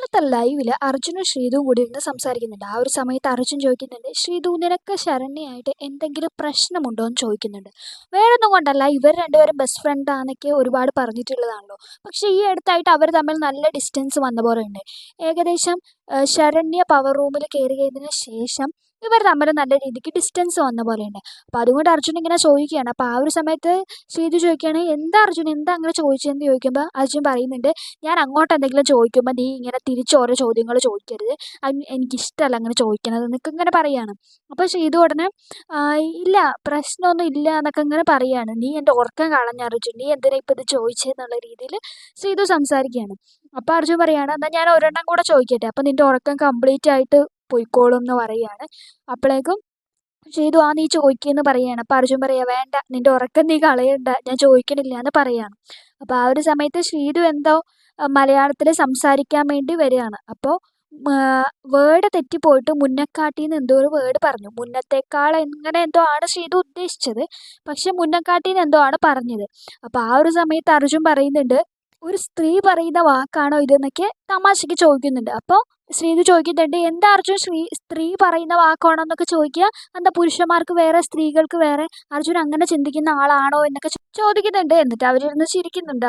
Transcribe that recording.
ഇന്നത്തെ ലൈവിൽ അർജുനും ശ്രീതുവും കൂടി ഇരുന്ന് സംസാരിക്കുന്നുണ്ട്. ആ ഒരു സമയത്ത് അർജുൻ ചോദിക്കുന്നുണ്ട്, ശ്രീതു നിനക്ക് ശരണ്യയായിട്ട് എന്തെങ്കിലും പ്രശ്നമുണ്ടോ എന്ന് ചോദിക്കുന്നുണ്ട്. വേറെ ഒന്നും കൊണ്ടല്ല, ഇവർ രണ്ടുപേരും ബെസ്റ്റ് ഫ്രണ്ട് ആണെന്നൊക്കെ ഒരുപാട് പറഞ്ഞിട്ടുള്ളതാണല്ലോ. പക്ഷേ ഈ അടുത്തായിട്ട് അവർ തമ്മിൽ നല്ല ഡിസ്റ്റൻസ് വന്ന പോലെ ഉണ്ട്. ഏകദേശം ശരണ്യ പവർ റൂമിൽ കയറിയതിന് ശേഷം ഇവർ തമ്മിൽ നല്ല രീതിക്ക് ഡിസ്റ്റൻസ് വന്ന പോലെ ഉണ്ട്. അപ്പോൾ അതുകൊണ്ട് അർജുൻ ഇങ്ങനെ ചോദിക്കുകയാണ്. അപ്പോൾ ആ ഒരു സമയത്ത് ശ്രീതു ചോദിക്കുകയാണ്, എന്താ അർജുൻ എന്താ അങ്ങനെ ചോദിച്ചതെന്ന് ചോദിക്കുമ്പോൾ അർജുൻ പറയുന്നുണ്ട്, ഞാൻ അങ്ങോട്ട് എന്തെങ്കിലും ചോദിക്കുമ്പോൾ നീ ഇങ്ങനെ തിരിച്ച് ഓരോ ചോദ്യങ്ങൾ ചോദിക്കരുത്, അത് എനിക്കിഷ്ടമല്ല അങ്ങനെ ചോദിക്കണത് എന്നൊക്കെ ഇങ്ങനെ പറയുകയാണ്. അപ്പോൾ ശ്രീതു ഉടനെ ഇല്ല പ്രശ്നമൊന്നും ഇല്ല എന്നൊക്കെ ഇങ്ങനെ പറയുകയാണ്. നീ എൻ്റെ ഉറക്കം കളഞ്ഞ അർജുൻ, നീ എന്തിനാ ഇപ്പോൾ ഇത് ചോദിച്ചതെന്നുള്ള രീതിയിൽ ശ്രീതു സംസാരിക്കുകയാണ്. അപ്പോൾ അർജുൻ പറയുകയാണ്, എന്നാൽ ഞാൻ ഒരെണ്ണം കൂടെ ചോദിക്കട്ടെ, അപ്പോൾ നിൻ്റെ ഉറക്കം കംപ്ലീറ്റ് ആയിട്ട് പൊയ്ക്കോളും എന്ന് പറയുകയാണ്. അപ്പോഴേക്കും ശ്രീതു നീ ചോദിക്കുകയെന്ന് പറയുകയാണ്. അപ്പോൾ അർജുൻ പറയുക, വേണ്ട നിൻ്റെ ഉറക്കം നീ കളയണ്ട, ഞാൻ ചോദിക്കണില്ല എന്ന് പറയുകയാണ്. അപ്പോൾ ആ ഒരു സമയത്ത് ശ്രീതു എന്തോ മലയാളത്തിൽ സംസാരിക്കാൻ വേണ്ടി വരികയാണ്. അപ്പോൾ വേർഡ് തെറ്റിപ്പോയിട്ട് മുന്നക്കാട്ടിന്ന് എന്തോ ഒരു വേർഡ് പറഞ്ഞു. മുന്നത്തേക്കാൾ എങ്ങനെ എന്തോ ആണ് ശ്രീതു ഉദ്ദേശിച്ചത്, പക്ഷെ മുന്നക്കാട്ടിന്ന് എന്തോ ആണ് പറഞ്ഞത്. അപ്പോൾ ആ ഒരു സമയത്ത് അർജുൻ പറയുന്നുണ്ട്, ഒരു സ്ത്രീ പറയുന്ന വാക്കാണോ ഇതെന്നൊക്കെ തമാശയ്ക്ക് ചോദിക്കുന്നുണ്ട്. അപ്പോൾ ശ്രീതു ചോദിക്കുന്നുണ്ട്, എന്താ അർജുൻ സ്ത്രീ പറയുന്ന വാക്കാണോ എന്നൊക്കെ ചോദിക്കുക, എന്താ പുരുഷന്മാർക്ക് വേറെ സ്ത്രീകൾക്ക് വേറെ, അർജുൻ അങ്ങനെ ചിന്തിക്കുന്ന ആളാണോ എന്നൊക്കെ ചോദിക്കുന്നുണ്ട്. എന്നിട്ട് അവരിരുന്ന് ചിരിക്കുന്നുണ്ട്.